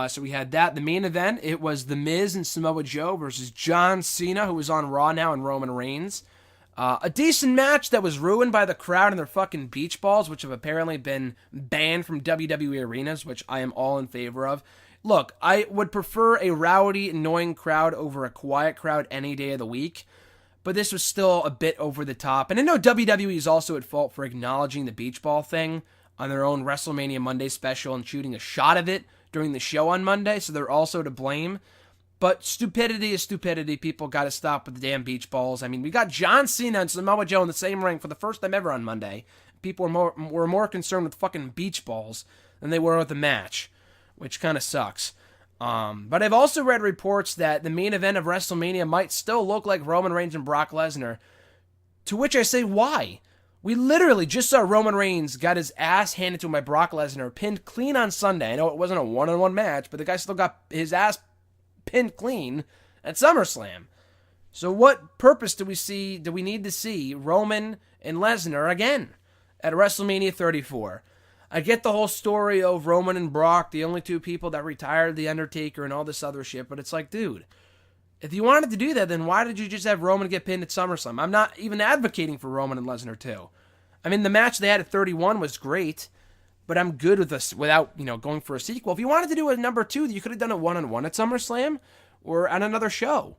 So we had that. The main event, it was The Miz and Samoa Joe versus John Cena, who was on Raw now, and Roman Reigns. A decent match that was ruined by the crowd and their fucking beach balls, which have apparently been banned from WWE arenas, which I am all in favor of. Look, I would prefer a rowdy, annoying crowd over a quiet crowd any day of the week, but this was still a bit over the top. And I know WWE is also at fault for acknowledging the beach ball thing on their own WrestleMania Monday special and shooting a shot of it during the show on Monday, so they're also to blame. But stupidity is stupidity. People got to stop with the damn beach balls. I mean, we got John Cena and Samoa Joe in the same ring for the first time ever on Monday. People were more concerned with fucking beach balls than they were with the match, which kind of sucks. But I've also read reports that the main event of WrestleMania might still look like Roman Reigns and Brock Lesnar, to which I say, why? We literally just saw Roman Reigns got his ass handed to him by Brock Lesnar, pinned clean on Sunday. I know it wasn't a one-on-one match, but the guy still got his ass pinned clean at SummerSlam. So what purpose do we need to see Roman and Lesnar again at WrestleMania 34? I get the whole story of Roman and Brock, the only two people that retired The Undertaker and all this other shit, but it's like, dude, if you wanted to do that, then why did you just have Roman get pinned at SummerSlam? I'm not even advocating for Roman and Lesnar too. I mean, the match they had at 31 was great, but I'm good with this without, going for a sequel. If you wanted to do a number 2, you could have done a one-on-one at SummerSlam or on another show.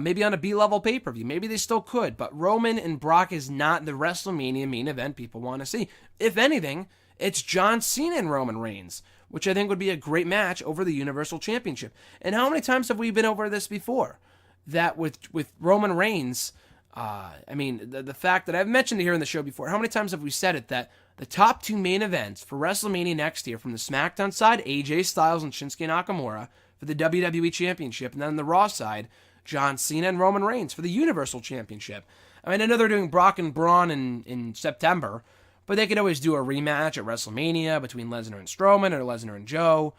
Maybe on a B-level pay-per-view. Maybe they still could, but Roman and Brock is not the WrestleMania main event people want to see. If anything, it's John Cena and Roman Reigns, which I think would be a great match over the Universal Championship. And how many times have we been over this before? That with Roman Reigns, the fact that I've mentioned it here in the show before, how many times have we said it, that the top 2 main events for WrestleMania next year, from the SmackDown side, AJ Styles and Shinsuke Nakamura for the WWE Championship, and then on the Raw side, John Cena and Roman Reigns for the Universal Championship. I know they're doing Brock and Braun in September, but they could always do a rematch at WrestleMania between Lesnar and Strowman or Lesnar and Joe.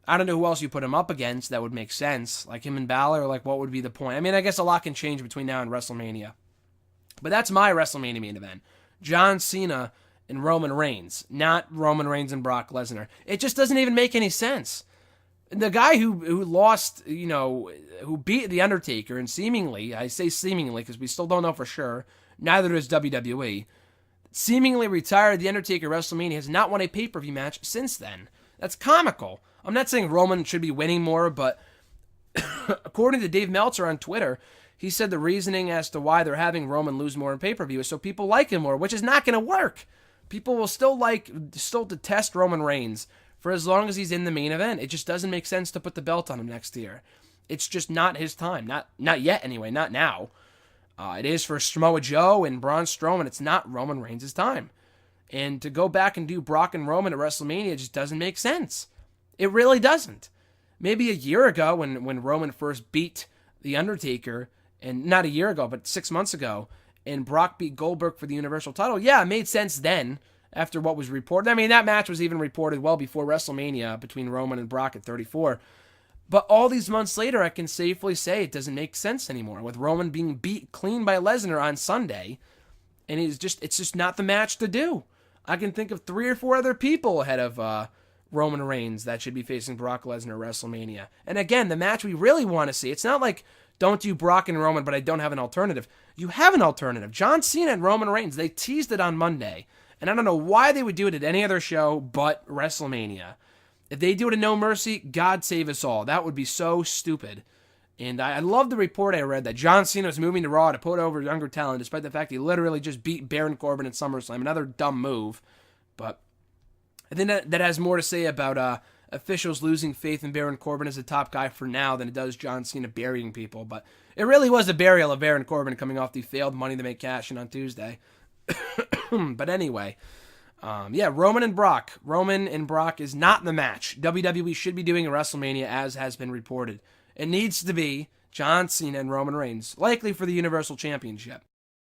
I don't know who else you put him up against that would make sense, like him and Balor, like what would be the point? I guess a lot can change between now and WrestleMania. But that's my WrestleMania main event. John Cena and Roman Reigns, not Roman Reigns and Brock Lesnar. It just doesn't even make any sense. The guy who lost, who beat The Undertaker, and seemingly, I say seemingly because we still don't know for sure, neither does WWE, seemingly retired The Undertaker WrestleMania, has not won a pay-per-view match since then. That's comical. I'm not saying Roman should be winning more, but according to Dave Meltzer on Twitter, he said the reasoning as to why they're having Roman lose more in pay-per-view is so people like him more, which is not going to work. People will still detest Roman Reigns for as long as he's in the main event. It just doesn't make sense to put the belt on him next year. It's just not his time. Not yet anyway, not now. It is for Samoa Joe and Braun Strowman. It's not Roman Reigns' time. And to go back and do Brock and Roman at WrestleMania just doesn't make sense. It really doesn't. Maybe a year ago when Roman first beat The Undertaker, and not a year ago, but 6 months ago, and Brock beat Goldberg for the Universal title, yeah, it made sense then after what was reported. That match was even reported well before WrestleMania between Roman and Brock at 34. But all these months later, I can safely say it doesn't make sense anymore, with Roman being beat clean by Lesnar on Sunday, and it's just not the match to do. I can think of 3 or 4 other people ahead of Roman Reigns that should be facing Brock Lesnar at WrestleMania. And again, the match we really want to see, it's not like, don't do Brock and Roman, but I don't have an alternative. You have an alternative. John Cena and Roman Reigns, they teased it on Monday. And I don't know why they would do it at any other show but WrestleMania. If they do it at No Mercy, God save us all. That would be so stupid. And I love the report I read that John Cena was moving to Raw to put over younger talent, despite the fact he literally just beat Baron Corbin at SummerSlam. Another dumb move. But I think that has more to say about officials losing faith in Baron Corbin as a top guy for now than it does John Cena burying people. But it really was a burial of Baron Corbin coming off the failed Money to Make cash-in on Tuesday. But anyway, Roman and Brock. Roman and Brock is not the match WWE should be doing at WrestleMania, as has been reported. It needs to be John Cena and Roman Reigns, likely for the Universal Championship.